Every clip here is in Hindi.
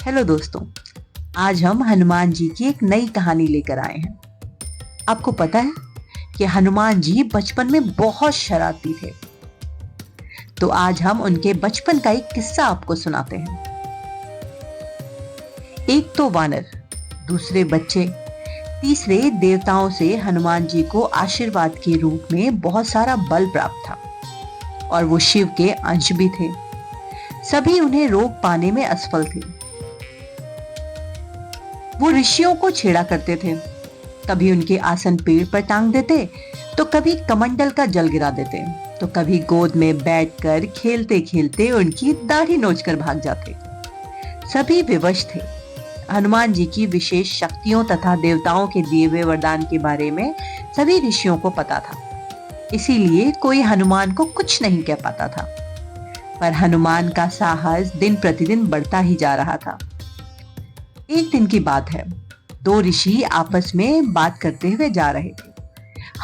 हेलो दोस्तों। आज हम हनुमान जी की एक नई कहानी लेकर आए हैं। आपको पता है कि हनुमान जी बचपन में बहुत शरारती थे। तो आज हम उनके बचपन का एक किस्सा आपको सुनाते हैं। एक तो वानर, दूसरे बच्चे, तीसरे देवताओं से हनुमान जी को आशीर्वाद के रूप में बहुत सारा बल प्राप्त था और वो शिव के अंश भी थे। सभी उन्हें रोक पाने में असफल थे। वो ऋषियों को छेड़ा करते थे। कभी उनके आसन पेड़ पर टांग देते, तो कभी कमंडल का जल गिरा देते, तो कभी गोद में बैठकर खेलते खेलते उनकी दाढ़ी नोचकर भाग जाते। सभी विवश थे। हनुमान जी की विशेष शक्तियों तथा देवताओं के दिए हुए वरदान के बारे में सभी ऋषियों को पता था। इसीलिए कोई हनुमान को कुछ नहीं कह पाता था। पर हनुमान का साहस दिन प्रतिदिन बढ़ता ही जा रहा था। एक दिन की बात है। दो ऋषि आपस में बात करते हुए जा रहे थे।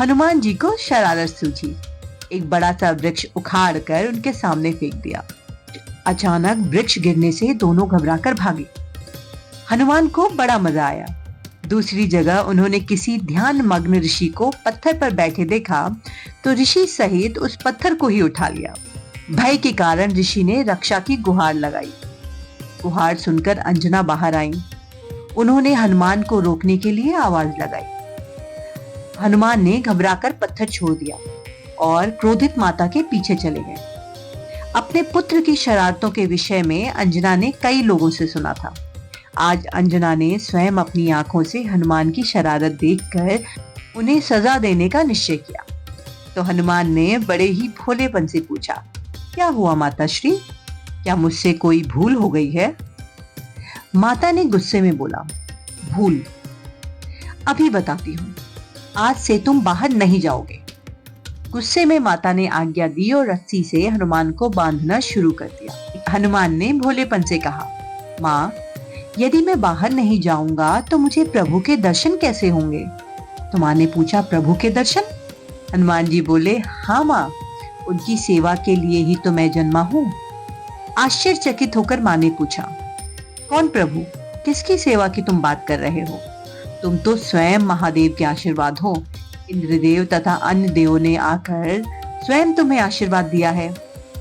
हनुमान जी को शरारत सूझी। एक बड़ा सा वृक्ष उखाड़ कर उनके सामने फेंक दिया। अचानक वृक्ष गिरने से दोनों घबराकर भागे। हनुमान को बड़ा मजा आया। दूसरी जगह उन्होंने किसी ध्यान मग्न ऋषि को पत्थर पर बैठे देखा, तो ऋषि सहित उस पत्थर को ही उठा लिया। भय के कारण ऋषि ने रक्षा की गुहार लगाई। गुहार सुनकर अंजना बाहर आई। उन्होंने हनुमान को रोकने के लिए आवाज लगाई। हनुमान ने घबराकर पत्थर छोड़ दिया और क्रोधित माता के पीछे चले गए। अपने पुत्र की शरारतों के विषय में अंजना ने कई लोगों से सुना था। आज अंजना ने स्वयं अपनी आंखों से हनुमान की शरारत देखकर उन्हें सजा देने का निश्चय किया। तो हनुमान ने बड़े ही भोलेपन से पूछा, क्या हुआ माताश्री? क्या मुझसे कोई भूल हो गई है? माता ने गुस्से में बोला, भूल? अभी बताती हूँ। आज से तुम बाहर नहीं जाओगे। गुस्से में माता ने आज्ञा दी और रस्सी से हनुमान को बांधना शुरू कर दिया। हनुमान ने भोलेपन से कहा, माँ, यदि मैं बाहर नहीं जाऊंगा तो मुझे प्रभु के दर्शन कैसे होंगे? तो माँ ने पूछा, प्रभु के दर्शन? हनुमान जी बोले, हाँ माँ, उनकी सेवा के लिए ही तो मैं जन्मा हूँ। आश्चर्यचकित होकर माँ ने पूछा, कौन प्रभु? किसकी सेवा की तुम बात कर रहे हो? तुम तो स्वयं महादेव के आशीर्वाद हो। इंद्रदेव तथा अन्य देवों ने आकर स्वयं तुम्हें आशीर्वाद दिया है।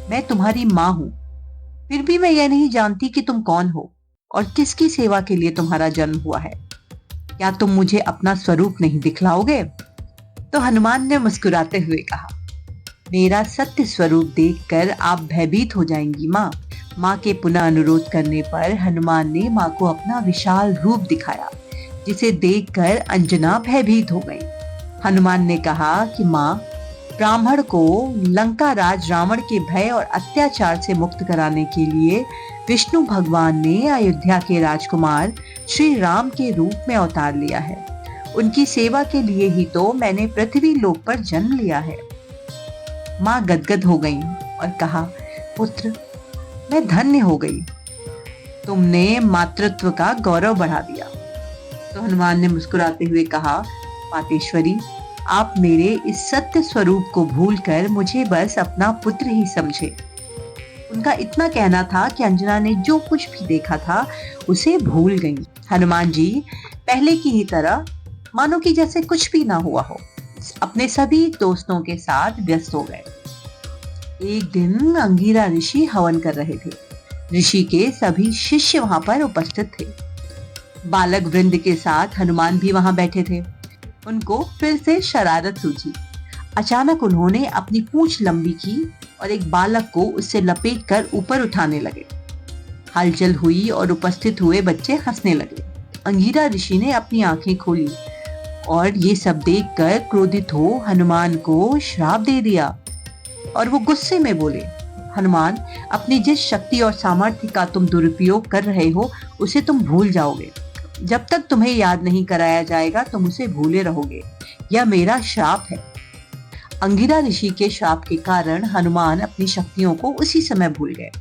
मैं तुम्हारी माँ हूँ। फिर भी मैं यह नहीं जानती कि तुम कौन हो और किसकी सेवा के लिए तुम्हारा जन्म हुआ है। क्या तुम मुझे अपना स्वरूप नहीं दिखलाओगे? तो हनुमान ने मुस्कुराते हुए कहा, मेरा सत्य स्वरूप देखकर आप भयभीत हो जाएंगी माँ। माँ के पुनः अनुरोध करने पर हनुमान ने माँ को अपना विशाल रूप दिखाया, जिसे देखकर अंजना भयभीत हो गई। हनुमान ने कहा कि माँ, ब्राह्मण को लंका राज रावण के भय और अत्याचार से मुक्त कराने के लिए विष्णु भगवान ने अयोध्या के राजकुमार श्री राम के रूप में अवतार लिया है। उनकी सेवा के लिए ही तो मैंने पृथ्वी लोक पर जन्म लिया है। माँ गदगद हो गई और कहा, पुत्र, मैं धन्य हो गई। तुमने मातृत्व का गौरव बढ़ा दिया। तो हनुमान ने मुस्कुराते हुए कहा, मातेश्वरी, आप मेरे इस सत्य स्वरूप को भूलकर मुझे बस अपना पुत्र ही समझे। उनका इतना कहना था कि अंजना ने जो कुछ भी देखा था उसे भूल गई। हनुमान जी पहले की ही तरह मानो कि जैसे कुछ भी ना हुआ हो, अपने सभी दोस्तों के साथ व्यस्त हो गए। एक दिन अंगीरा ऋषि हवन कर रहे थे। ऋषि के सभी शिष्य वहां पर उपस्थित थे। बालक वृंद के साथ हनुमान भी वहां बैठे थे। उनको फिर से शरारत सूझी। अचानक उन्होंने अपनी पूंछ लंबी की और एक बालक को उससे लपेटकर ऊपर उठाने लगे। हलचल हुई और उपस्थित हुए बच्चे हंसने लगे। अंगीरा ऋषि ने अपनी आंखें खोली और ये सब देखकर क्रोधित हो हनुमान को श्राप दे दिया। और वो गुस्से में बोले, हनुमान, अपनी जिस शक्ति और सामर्थ्य का तुम दुरुपयोग कर रहे हो उसे तुम भूल जाओगे। जब तक तुम्हें याद नहीं कराया जाएगा तुम उसे भूले रहोगे। यह मेरा श्राप है। अंगिरा ऋषि के श्राप के कारण हनुमान अपनी शक्तियों को उसी समय भूल गए।